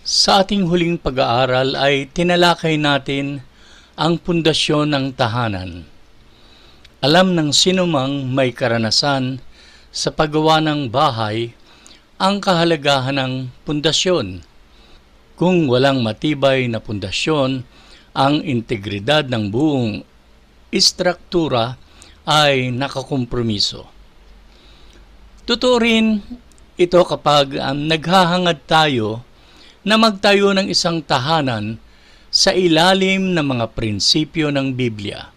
Sa ating huling pag-aaral ay tinalakay natin ang pundasyon ng tahanan. Alam ng sinumang may karanasan sa paggawa ng bahay ang kahalagahan ng pundasyon. Kung walang matibay na pundasyon, ang integridad ng buong istruktura ay nakakompromiso. Totoo rin ito kapag naghahangad tayo na magtayo ng isang tahanan sa ilalim ng mga prinsipyo ng Biblia.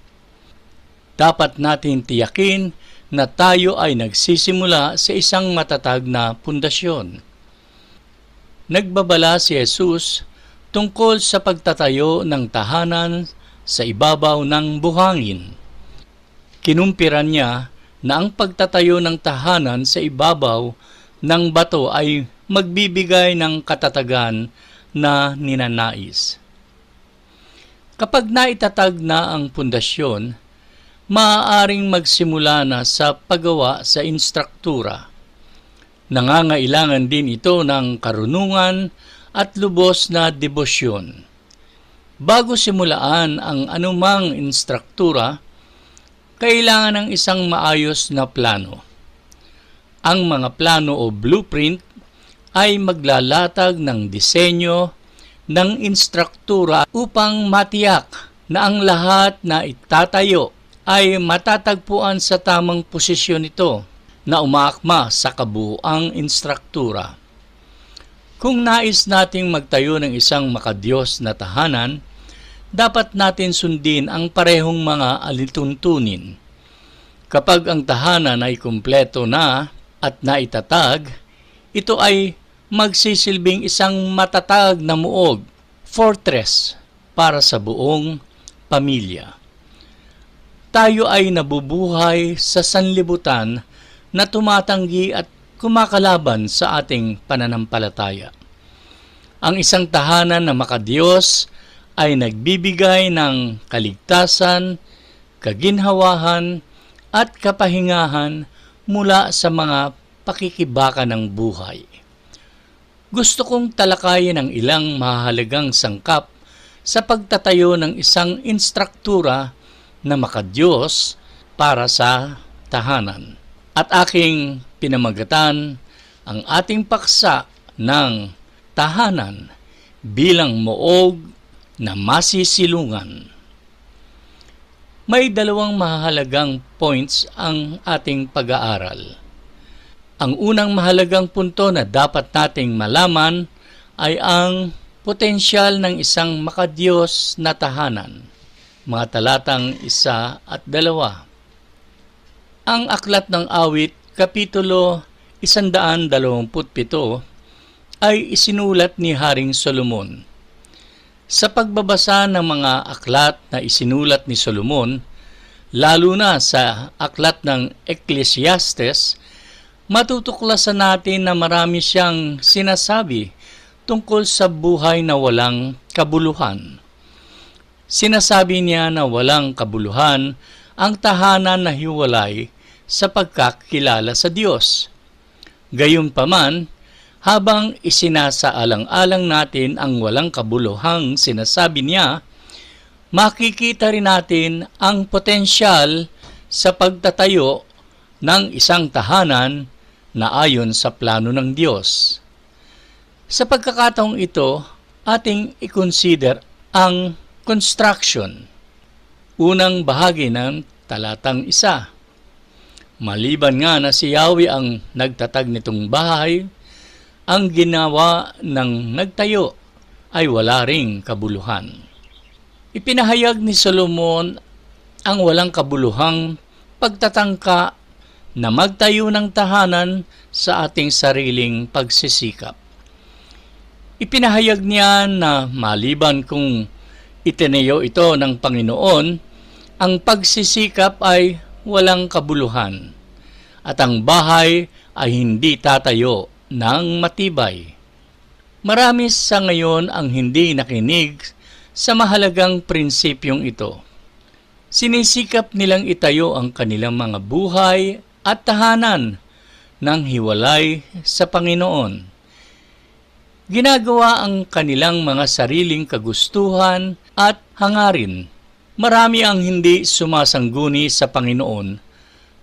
Dapat natin tiyakin na tayo ay nagsisimula sa isang matatag na pundasyon. Nagbabala si Jesus tungkol sa pagtatayo ng tahanan sa ibabaw ng buhangin. Kinumpiran niya na ang pagtatayo ng tahanan sa ibabaw ng bato ay magbibigay ng katatagan na ninanais. Kapag naitatag na ang pundasyon, maaaring magsimula na sa paggawa sa instruktura. Nangangailangan din ito ng karunungan at lubos na debosyon. Bago simulaan ang anumang instruktura, kailangan ng isang maayos na plano. Ang mga plano o blueprint ay maglalatag ng disenyo ng instruktura upang matiyak na ang lahat na itatayo ay matatagpuan sa tamang posisyon nito na umaakma sa kabuuang instruktura. Kung nais nating magtayo ng isang makadiyos na tahanan, dapat natin sundin ang parehong mga alituntunin. Kapag ang tahanan ay kumpleto na at naitatag, ito ay magsisilbing isang matatag na muog, fortress, para sa buong pamilya. Tayo ay nabubuhay sa sanlibutan na tumatanggi at kumakalaban sa ating pananampalataya. Ang isang tahanan na makadiyos ay nagbibigay ng kaligtasan, kaginhawahan, at kapahingahan mula sa mga pakikibaka ng buhay. Gusto kong talakayin ang ilang mahalagang sangkap sa pagtatayo ng isang instruktura na makadiyos para sa tahanan. At aking pinamagatan ang ating paksa ng tahanan bilang muog na masisilungan. May dalawang mahalagang points ang ating pag-aaral. Ang unang mahalagang punto na dapat nating malaman ay ang potensyal ng isang makadiyos na tahanan. Mga talatang 1 at 2. Ang Aklat ng Awit, Kapitulo 127 ay isinulat ni Haring Solomon. Sa pagbabasa ng mga aklat na isinulat ni Solomon, lalo na sa aklat ng Ecclesiastes, matutuklasan natin na marami siyang sinasabi tungkol sa buhay na walang kabuluhan. Sinasabi niya na walang kabuluhan ang tahanan na hiwalay sa pagkakilala sa Diyos. Gayunpaman, habang isinasaalang-alang natin ang walang kabuluhang sinasabi niya, makikita rin natin ang potensyal sa pagtatayo ng isang tahanan na ayon sa plano ng Diyos. Sa pagkakataong ito, ating i-consider ang construction. Unang bahagi ng talatang 1. Maliban nga na si Yahweh ang nagtatag nitong bahay, ang ginawa ng nagtayo ay wala ring kabuluhan. Ipinahayag ni Solomon ang walang kabuluhang pagtatangka na magtayo ng tahanan sa ating sariling pagsisikap. Ipinahayag niya na maliban kung itinayo ito ng Panginoon, ang pagsisikap ay walang kabuluhan at ang bahay ay hindi tatayo ng matibay. Marami sa ngayon ang hindi nakinig sa mahalagang prinsipyong ito. Sinisikap nilang itayo ang kanilang mga buhay at tahanan ng hiwalay sa Panginoon. ginagawa ang kanilang mga sariling kagustuhan at hangarin. Marami ang hindi sumasangguni sa Panginoon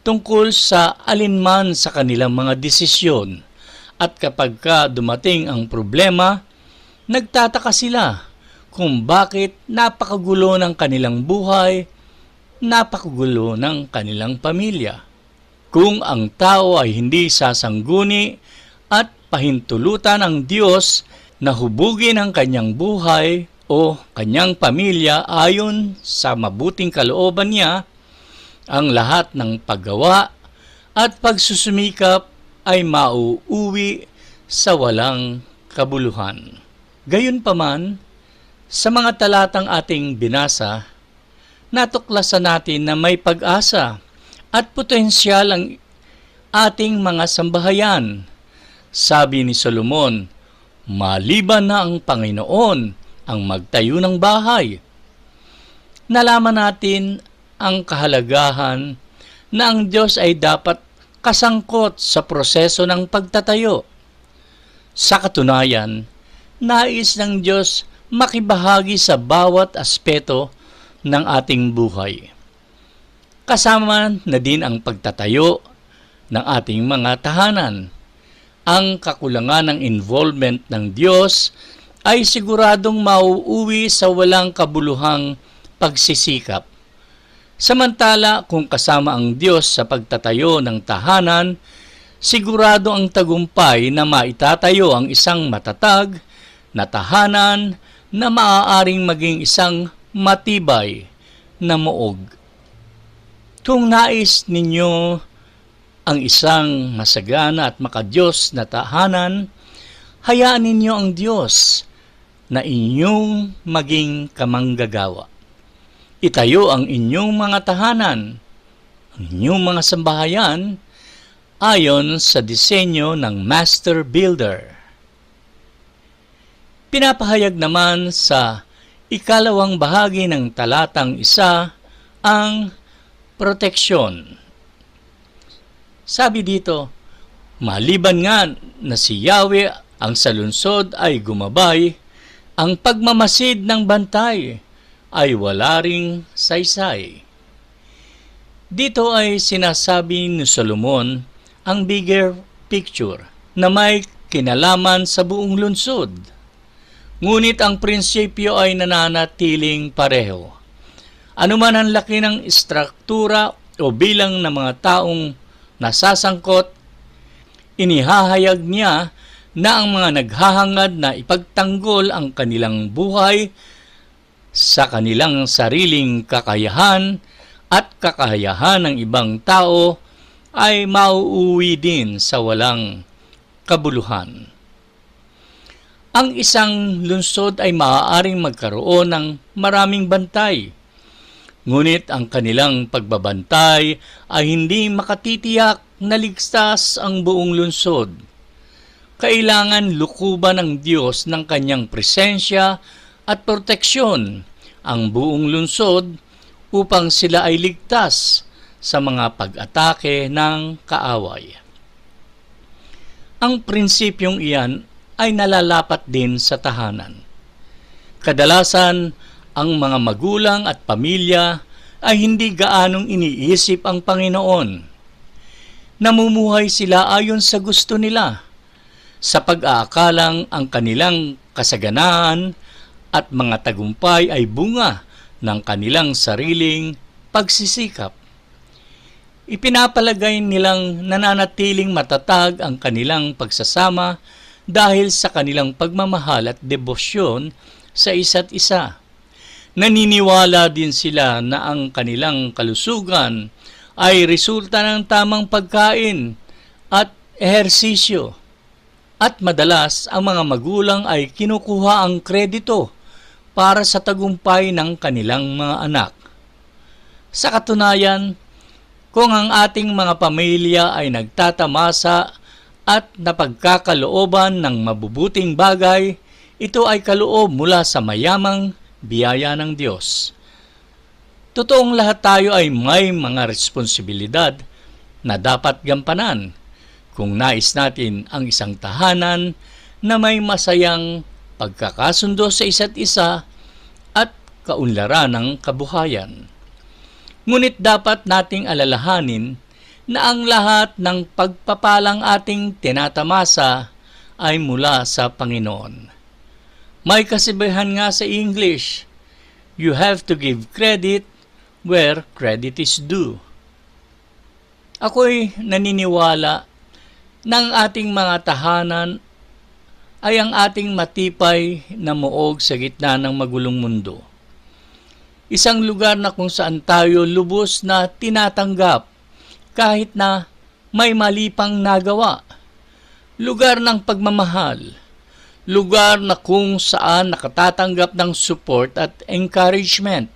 tungkol sa alinman sa kanilang mga desisyon, at kapag dumating ang problema, nagtataka sila kung bakit napakagulo ng kanilang buhay, napakagulo ng kanilang pamilya. Kung ang tao ay hindi sasangguni at pahintulutan ng Diyos na hubugin ang kanyang buhay o kanyang pamilya ayon sa mabuting kalooban niya, ang lahat ng paggawa at pagsusumikap ay mauuwi sa walang kabuluhan. Gayunpaman, sa mga talatang ating binasa, natuklasan natin na may pag-asa at potensyal ang ating mga sambahayan. Sabi ni Solomon, maliban na ang Panginoon ang magtayo ng bahay. Nalaman natin ang kahalagahan na ang Diyos ay dapat kasangkot sa proseso ng pagtatayo. Sa katunayan, nais ng Diyos makibahagi sa bawat aspeto ng ating buhay. Kasama na din ang pagtatayo ng ating mga tahanan. Ang kakulangan ng involvement ng Diyos ay siguradong mauuwi sa walang kabuluhang pagsisikap. Samantala, kung kasama ang Diyos sa pagtatayo ng tahanan, sigurado ang tagumpay na maitatayo ang isang matatag na tahanan na maaaring maging isang matibay na muog. Kung nais ninyo ang isang masagana at makadiyos na tahanan, hayaan ninyo ang Diyos na inyong maging kamanggagawa. Itayo ang inyong mga tahanan, ang inyong mga sambahayan, ayon sa disenyo ng Master Builder. Pinapahayag naman sa ikalawang bahagi ng talatang 1 ang proteksyon. Sabi dito, maliban nga na si Yahweh ang sa lungsod ay gumabay, ang pagmamasid ng bantay ay wala ring saysay. Dito ay sinasabi ni Solomon ang bigger picture na may kinalaman sa buong lungsod. Ngunit ang prinsipyo ay nananatiling pareho. Ano man ang laki ng istruktura o bilang ng mga taong nasasangkot, inihahayag niya na ang mga naghahangad na ipagtanggol ang kanilang buhay sa kanilang sariling kakayahan at kakayahan ng ibang tao ay mauuwi din sa walang kabuluhan. Ang isang lungsod ay maaaring magkaroon ng maraming bantay, ngunit ang kanilang pagbabantay ay hindi makatitiyak na ligtas ang buong lungsod. Kailangan lukuban ng Diyos ng kanyang presensya at proteksyon ang buong lungsod upang sila ay ligtas sa mga pag-atake ng kaaway. Ang prinsipyong iyan ay nalalapat din sa tahanan. Kadalasan, ang mga magulang at pamilya ay hindi gaanong iniisip ang Panginoon. Namumuhay sila ayon sa gusto nila, sa pag-aakalang ang kanilang kasaganaan at mga tagumpay ay bunga ng kanilang sariling pagsisikap. Ipinapalagay nilang nananatiling matatag ang kanilang pagsasama dahil sa kanilang pagmamahal at debosyon sa isa't isa. Naniniwala din sila na ang kanilang kalusugan ay resulta ng tamang pagkain at ehersisyo. At madalas, ang mga magulang ay kinukuha ang kredito para sa tagumpay ng kanilang mga anak. Sa katunayan, kung ang ating mga pamilya ay nagtatamasa at napagkakalooban ng mabubuting bagay, ito ay kaloob mula sa mayamang biyaya ng Diyos. Totoong lahat tayo ay may mga responsibilidad na dapat gampanan kung nais natin ang isang tahanan na may masayang pagkakasundo sa isa't isa at kaunlaran ng kabuhayan. Ngunit dapat nating alalahanin na ang lahat ng pagpapalang ating tinatamasa ay mula sa Panginoon. May kasibahan nga sa English, you have to give credit where credit is due. Ako'y naniniwala na ang ating mga tahanan ay ang ating matibay na muog sa gitna ng magulong mundo. Isang lugar na kung saan tayo lubos na tinatanggap kahit na may mali pang nagawa. Lugar ng pagmamahal. Lugar na kung saan nakatatanggap ng support at encouragement.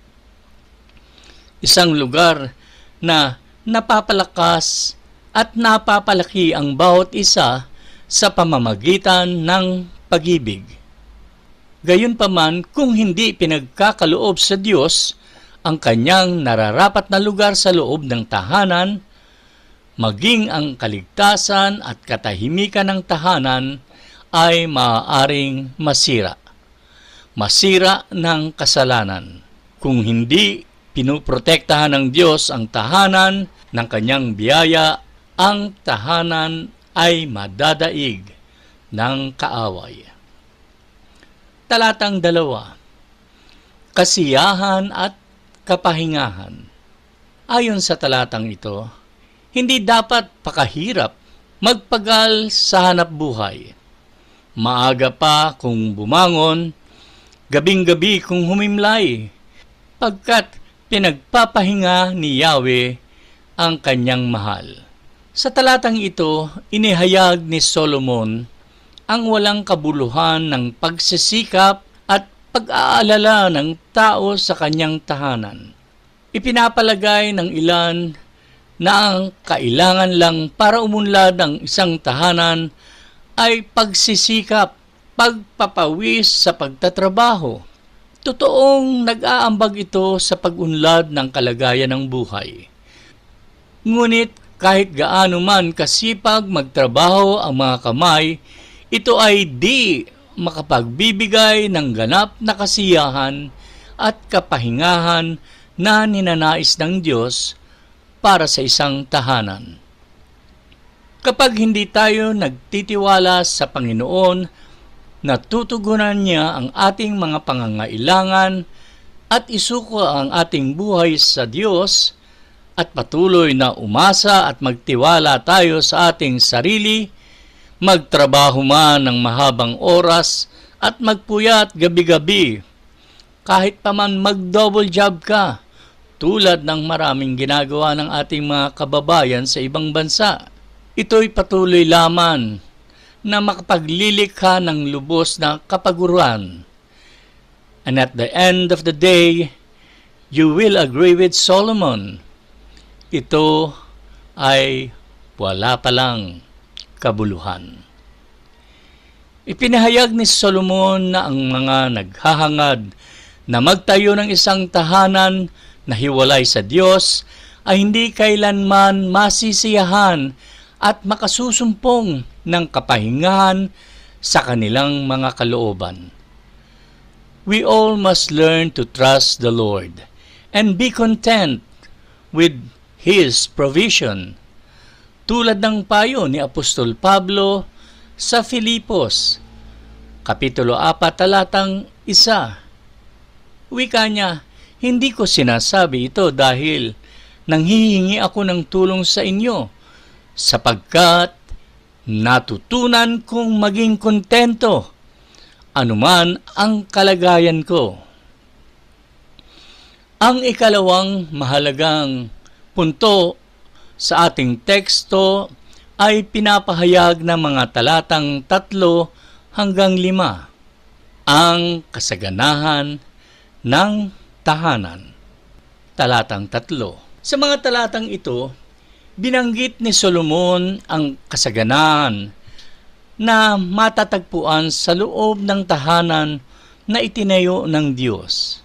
Isang lugar na napapalakas at napapalaki ang bawat isa sa pamamagitan ng pag-ibig. Gayunpaman, kung hindi pinagkakaloob sa Diyos ang kanyang nararapat na lugar sa loob ng tahanan, maging ang kaligtasan at katahimikan ng tahanan ay maaaring masira. Masira ng kasalanan. Kung hindi pinuprotektahan ng Diyos ang tahanan ng kanyang biyaya, ang tahanan ay madadaig ng kaaway. Talatang 2. Kasiyahan at kapahingahan. Ayon sa talatang ito, hindi dapat pakahirap magpagal sa hanap buhay. Maaga pa kung bumangon, gabing-gabi kung humimlay, pagkat pinagpapahinga ni Yahweh ang kanyang mahal. Sa talatang ito, inihayag ni Solomon ang walang kabuluhan ng pagsisikap at pag-aalala ng tao sa kanyang tahanan. Ipinapalagay ng ilan na ang kailangan lang para umunlad ng isang tahanan ay pagsisikap, pagpapawis sa pagtatrabaho. Totoong nag-aambag ito sa pag-unlad ng kalagayan ng buhay. Ngunit kahit gaano man kasipag magtrabaho ang mga kamay, ito ay di makapagbibigay ng ganap na kasiyahan at kapahingahan na ninanais ng Diyos para sa isang tahanan. Kapag hindi tayo nagtitiwala sa Panginoon, natutugunan niya ang ating mga pangangailangan at isuko ang ating buhay sa Diyos, at patuloy na umasa at magtiwala tayo sa ating sarili, magtrabaho man ng mahabang oras at magpuyat gabi-gabi, kahit pa man mag-double job ka, tulad ng maraming ginagawa ng ating mga kababayan sa ibang bansa. Ito'y patuloy lamang na makapaglilikha ng lubos na kapaguran. And at the end of the day, you will agree with Solomon. Ito ay wala palang kabuluhan. Ipinahayag ni Solomon na ang mga naghahangad na magtayo ng isang tahanan na hiwalay sa Diyos ay hindi kailanman masisiyahan at makasusumpong ng kapahingahan sa kanilang mga kalooban. We all must learn to trust the Lord and be content with His provision, tulad ng payo ni Apostol Pablo sa Filipos, Kapitulo 4, talatang 1. Wika niya, hindi ko sinasabi ito dahil nanghihingi ako ng tulong sa inyo, sapagkat natutunan kong maging kontento, anuman ang kalagayan ko. Ang ikalawang mahalagang punto sa ating teksto ay pinapahayag ng mga talatang 3 hanggang 5, ang kasaganahan ng tahanan. Talatang 3. Sa mga talatang ito, binanggit ni Solomon ang kasaganahan na matatagpuan sa loob ng tahanan na itinayo ng Diyos.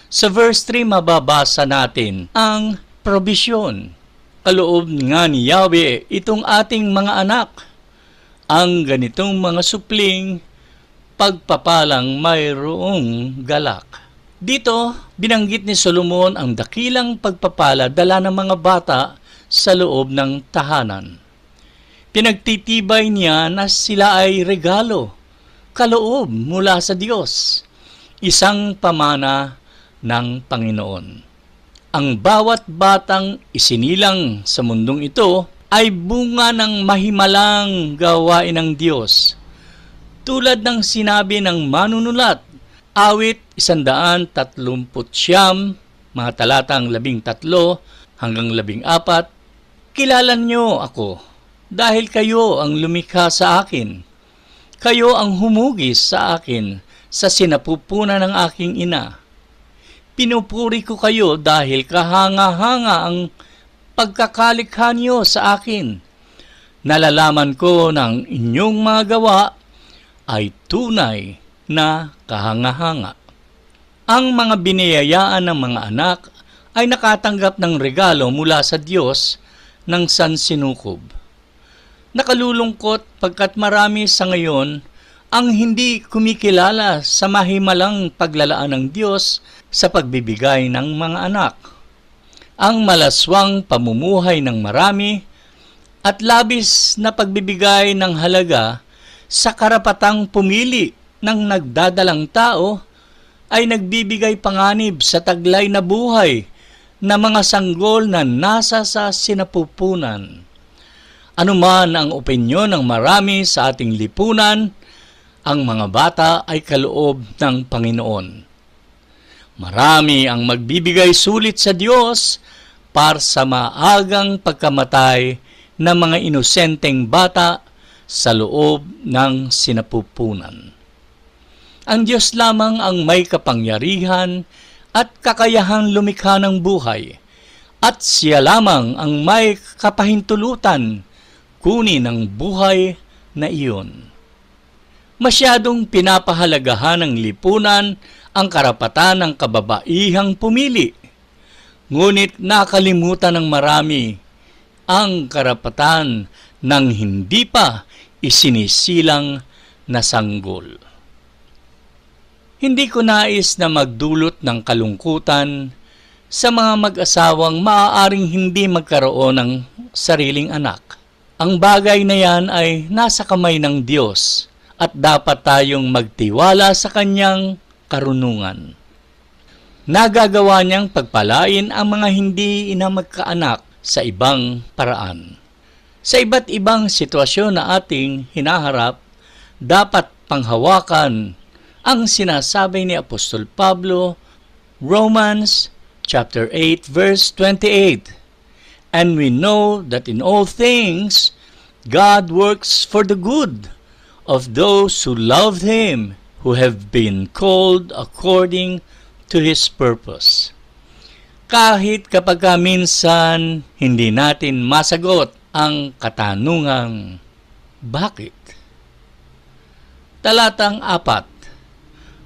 Sa verse 3 mababasa natin ang probisyon. Kaloob nga ni Yahweh itong ating mga anak. ang ganitong mga supling pagpapalang mayroong galak. Dito, binanggit ni Solomon ang dakilang pagpapala dala ng mga bata sa loob ng tahanan. Pinagtitibay niya na sila ay regalo, kaloob mula sa Diyos, isang pamana ng Panginoon. Ang bawat batang isinilang sa mundong ito ay bunga ng mahimalang gawain ng Diyos. Tulad ng sinabi ng manunulat, awit 139, mga talatang 13 hanggang 14, kilala niyo ako, dahil kayo ang lumikha sa akin. Kayo ang humugis sa akin sa sinapupunan ng aking ina. Pinupuri ko kayo dahil kahanga-hanga ang pagkakalikha niyo sa akin. Nalalaman ko ng inyong mga gawa ay tunay na kahanga-hanga. Ang mga biniyayaan ng mga anak ay nakatanggap ng regalo mula sa Diyos ng sansinukob. Nakalulungkot pagkat marami sa ngayon ang hindi kumikilala sa mahimalang paglalaan ng Diyos sa pagbibigay ng mga anak. Ang malaswang pamumuhay ng marami at labis na pagbibigay ng halaga sa karapatang pumili ng nagdadalang tao ay nagbibigay panganib sa taglay na buhay na mga sanggol na nasa sa sinapupunan. Anuman ang opinyon ng marami sa ating lipunan, ang mga bata ay kaloob ng Panginoon. Marami ang magbibigay sulit sa Diyos para sa maagang pagkamatay ng mga inosenteng bata sa loob ng sinapupunan. Ang Diyos lamang ang may kapangyarihan at kakayahang lumikha ng buhay, at siya lamang ang may kapahintulutan kunin ang buhay na iyon. Masyadong pinapahalagahan ng lipunan ang karapatan ng kababaihang pumili, ngunit nakalimutan ng marami ang karapatan ng hindi pa isinisilang na sanggol. Hindi ko nais na magdulot ng kalungkutan sa mga mag-asawang maaaring hindi magkaroon ng sariling anak. Ang bagay na yan ay nasa kamay ng Diyos at dapat tayong magtiwala sa Kanyang karunungan. Nagagawa niyang pagpalain ang mga hindi magkaanak sa ibang paraan. Sa iba't ibang sitwasyon na ating hinaharap, dapat panghawakan ang sinasabi ni Apostol Pablo, Romans chapter 8 verse 28. And we know that in all things God works for the good of those who love Him, who have been called according to His purpose. Kahit kapag minsan hindi natin masagot ang katanungang bakit? Talatang 4.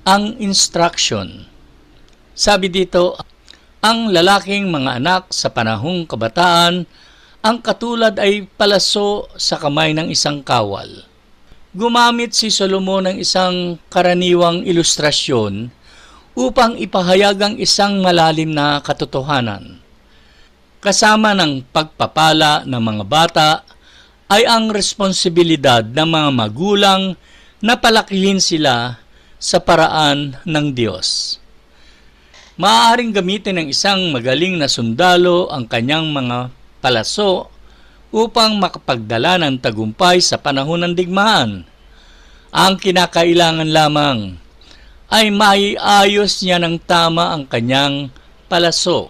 Ang instruction. Sabi dito, ang lalaking mga anak sa panahong kabataan, ang katulad ay palaso sa kamay ng isang kawal. Gumamit si Solomon ng isang karaniwang ilustrasyon upang ipahayag ang isang malalim na katotohanan. Kasama ng pagpapala ng mga bata ay ang responsibilidad ng mga magulang na palakihin sila sa paraan ng Diyos. Maaaring gamitin ng isang magaling na sundalo ang kanyang mga palaso upang makapagdala ng tagumpay sa panahon ng digmaan. Ang kinakailangan lamang ay maiayos niya ng tama ang kanyang palaso.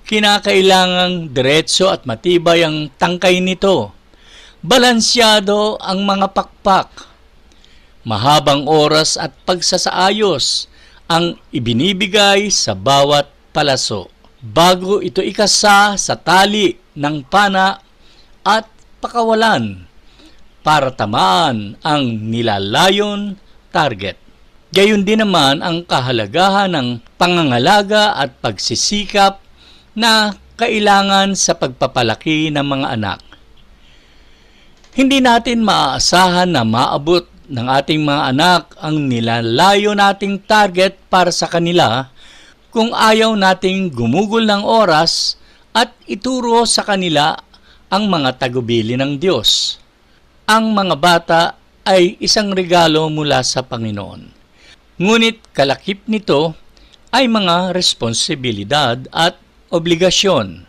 Kinakailangang diretso at matibay ang tangkay nito. Balansyado ang mga pakpak. Mahabang oras at pagsasaayos ang ibinibigay sa bawat palaso bago ito ikasa sa tali ng pana at pakawalan para tamaan ang nilalayon target. Gayon din naman ang kahalagahan ng pangangalaga at pagsisikap na kailangan sa pagpapalaki ng mga anak. Hindi natin maaasahan na maabot ng ating mga anak ang nilalayo nating target para sa kanila kung ayaw nating gumugol ng oras at ituro sa kanila ang mga tagubilin ng Diyos. Ang mga bata ay isang regalo mula sa Panginoon. Ngunit kalakip nito ay mga responsibilidad at obligasyon.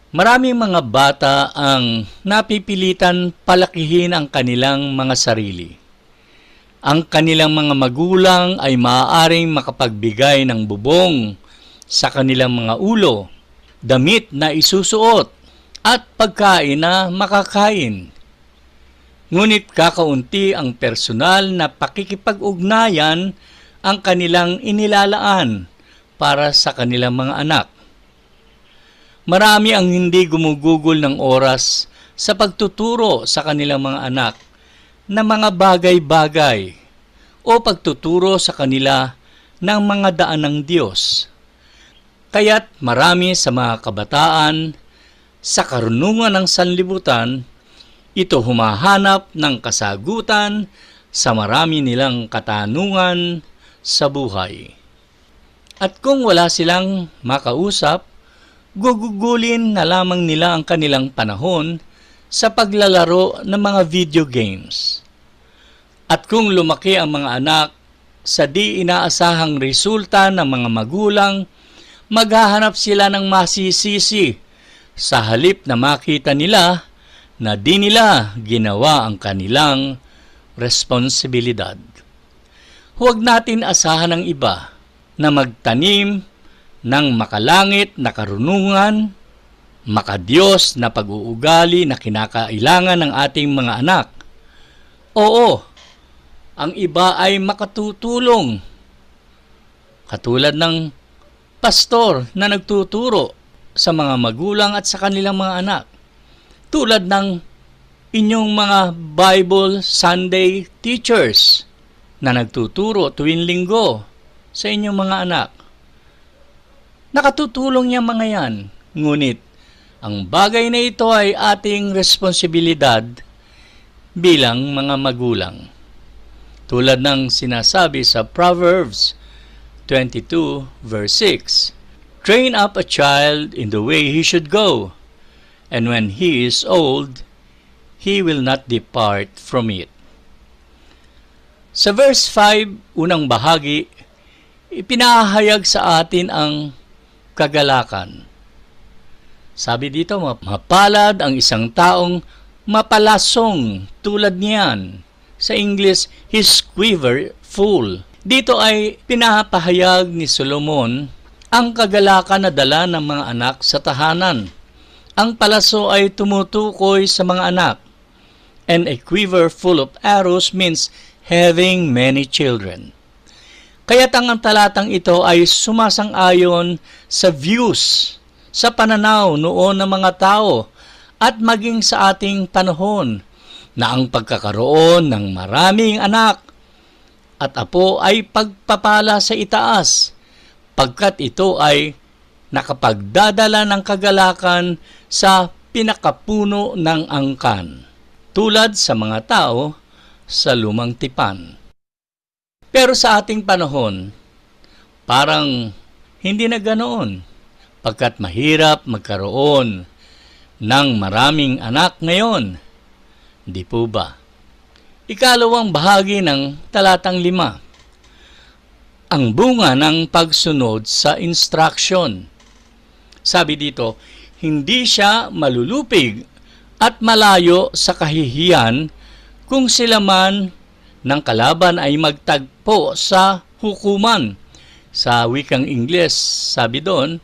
Maraming mga bata ang napipilitan palakihin ang kanilang mga sarili. Ang kanilang mga magulang ay maaaring makapagbigay ng bubong sa kanilang mga ulo, damit na isusuot, at pagkain na makakain. Ngunit kakaunti ang personal na pakikipag-ugnayan ang kanilang inilalaan para sa kanilang mga anak. Marami ang hindi gumugugol ng oras sa pagtuturo sa kanilang mga anak na mga bagay-bagay o pagtuturo sa kanila ng mga daan ng Diyos. Kaya't marami sa mga kabataan sa karunungan ng sanlibutan, ito humahanap ng kasagutan sa marami nilang katanungan sa buhay. At kung wala silang makausap, gugugulin na lamang nila ang kanilang panahon sa paglalaro ng mga video games. At kung lumaki ang mga anak sa di inaasahang resulta ng mga magulang, maghahanap sila ng masisisi sa halip na makita nila na di nila ginawa ang kanilang responsibilidad. Huwag natin asahan ng iba na magtanim ng makalangit na karunungan, makadiyos na pag-uugali na kinakailangan ng ating mga anak. Oo, ang iba ay makatutulong. Katulad ng pastor na nagtuturo sa mga magulang at sa kanilang mga anak. Tulad ng inyong mga Bible Sunday teachers na nagtuturo tuwing linggo sa inyong mga anak. Nakatutulong niya mga yan. Ngunit, ang bagay na ito ay ating responsibilidad bilang mga magulang. Tulad ng sinasabi sa Proverbs 22 verse 6, "Train up a child in the way he should go, and when he is old, he will not depart from it." Sa verse 5, unang bahagi, ipinahayag sa atin ang kagalakan. Sabi dito, mapalad ang isang taong mapalasong tulad niyan. Sa English, his quiver full. Dito ay pinapahayag ni Solomon ang kagalakan na dala ng mga anak sa tahanan. Ang palaso ay tumutukoy sa mga anak. And a quiver full of arrows means having many children. Kaya't ang talatang ito ay sumasang-ayon sa views, sa pananaw noon ng mga tao at maging sa ating panahon na ang pagkakaroon ng maraming anak at apo ay pagpapala sa itaas, pagkat ito ay nakapagdadala ng kagalakan sa pinakapuno ng angkan, tulad sa mga tao sa lumang tipan. Pero sa ating panahon, parang hindi na ganoon, pagkat mahirap magkaroon ng maraming anak ngayon. Di po ba? Ikalawang bahagi ng talatang 5. Ang bunga ng pagsunod sa instruction. Sabi dito, hindi siya malulupig at malayo sa kahihiyan kung sila man ng kalaban ay magtagpo sa hukuman. Sa wikang Ingles, sabi doon,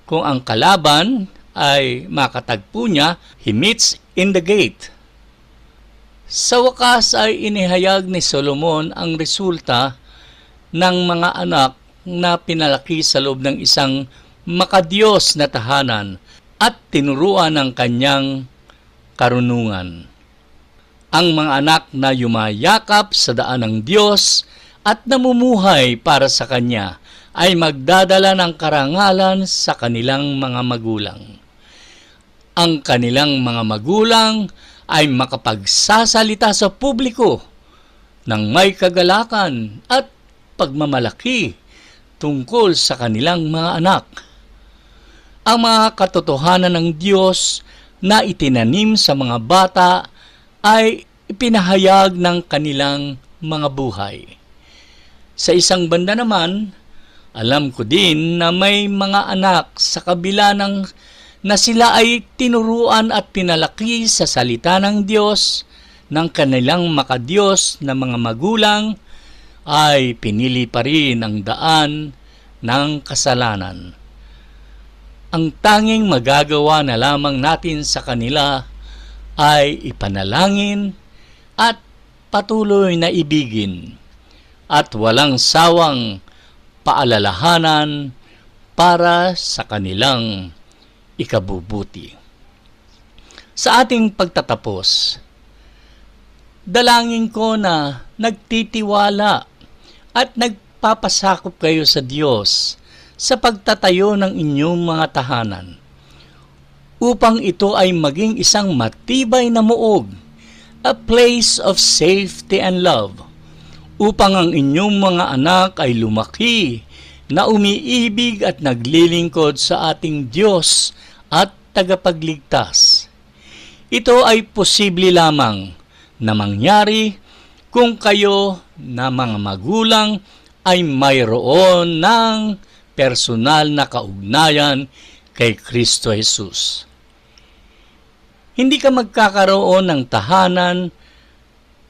kung ang kalaban ay makatagpo niya, he meets in the gate. Sa wakas ay inihayag ni Solomon ang resulta ng mga anak na pinalaki sa loob ng isang makadiyos na tahanan at tinuruan ng kanyang karunungan. Ang mga anak na yumayakap sa daan ng Diyos at namumuhay para sa Kanya ay magdadala ng karangalan sa kanilang mga magulang. Ang kanilang mga magulang ay makapagsasalita sa publiko ng may kagalakan at pagmamalaki tungkol sa kanilang mga anak. Ang mga katotohanan ng Diyos na itinanim sa mga bata ay ipinahayag ng kanilang mga buhay. Sa isang banda naman, alam ko din na may mga anak sa kabila ng na sila ay tinuruan at pinalaki sa salita ng Diyos ng kanilang makadiyos na mga magulang, ay pinili pa rin ang daan ng kasalanan. Ang tanging magagawa na lamang natin sa kanila ay ipanalangin at patuloy na ibigin at walang sawang paalalahanan para sa kanilang ikabubuti. Sa ating pagtatapos, dalangin ko na nagtitiwala at nagpapasakop kayo sa Diyos sa pagtatayo ng inyong mga tahanan, upang ito ay maging isang matibay na muog, a place of safety and love, upang ang inyong mga anak ay lumaki na umiibig at naglilingkod sa ating Diyos at tagapagligtas. Ito ay posible lamang na mangyari kung kayo na mga magulang ay mayroon ng personal na kaugnayan kay Kristo Jesus. Hindi ka magkakaroon ng tahanan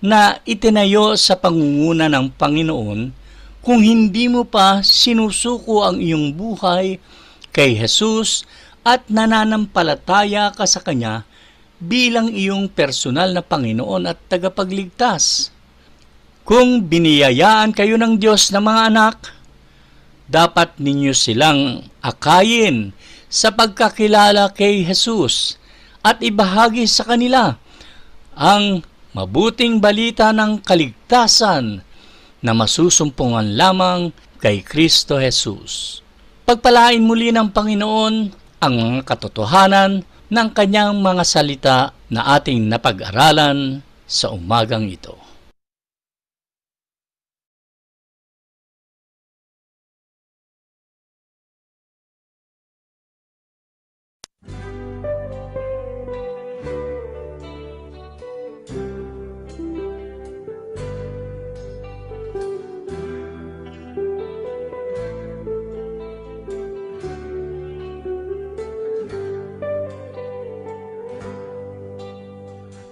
na itinayo sa pangunguna ng Panginoon kung hindi mo pa sinusuko ang iyong buhay kay Jesus at nananampalataya ka sa Kanya bilang iyong personal na Panginoon at tagapagligtas. Kung biniyayaan kayo ng Diyos na mga anak, dapat ninyo silang akayin sa pagkakilala kay Jesus at ibahagi sa kanila ang mabuting balita ng kaligtasan na masusumpungan lamang kay Kristo Jesus. Pagpalain muli ng Panginoon ang mga katotohanan ng Kanyang mga salita na ating napag-aralan sa umagang ito.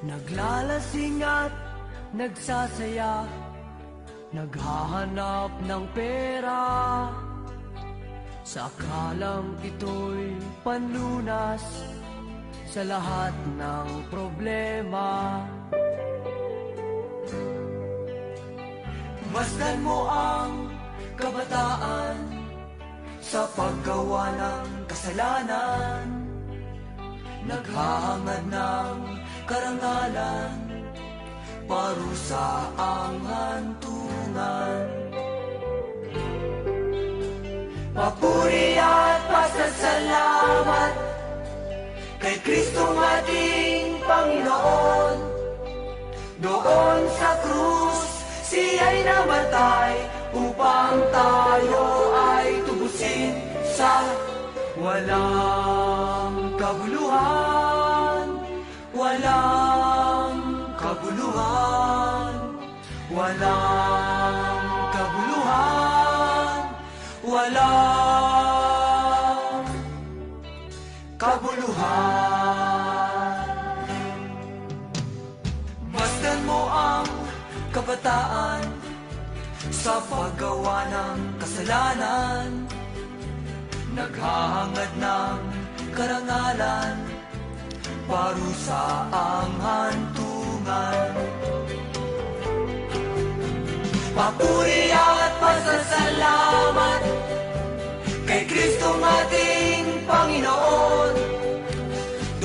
Naglalasing at nagsasaya, naghahanap ng pera, sa akalang ito'y panlunas sa lahat ng problema. Masdan mo ang kabataan sa paggawa ng kasalanan, naghahangad ng karangalan, parusa ang hantungan. Papuri at pasasalamat kay Kristong ating Panginoon. Doon sa krus, siya'y namatay upang tayo ay tubusin sa walang kabuluhan. Walang kabuluhan, walang kabuluhan, walang kabuluhan. Masdan mo ang kabataan sa paggawa ng kasalanan, naghahangad ng karangalan, parusa ang hantungan. Papuri at pasasalamat kay Kristong ating Panginoon.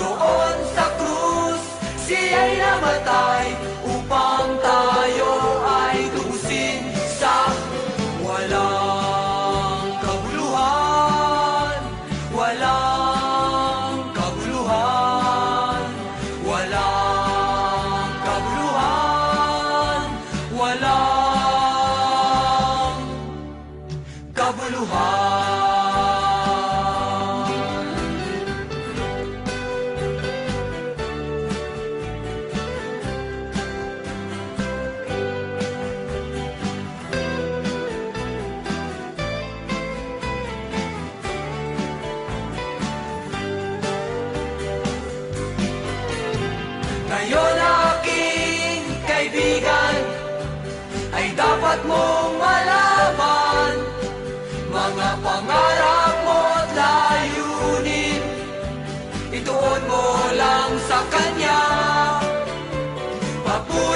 Doon sa krus, siya'y namatay upang tayo ay tubusin sa walang kabuluhan, walang kabuluhan, walang dapat mong malaman, mga pangarap mo at layunin, ituon mo lang sa Kanya. Papuri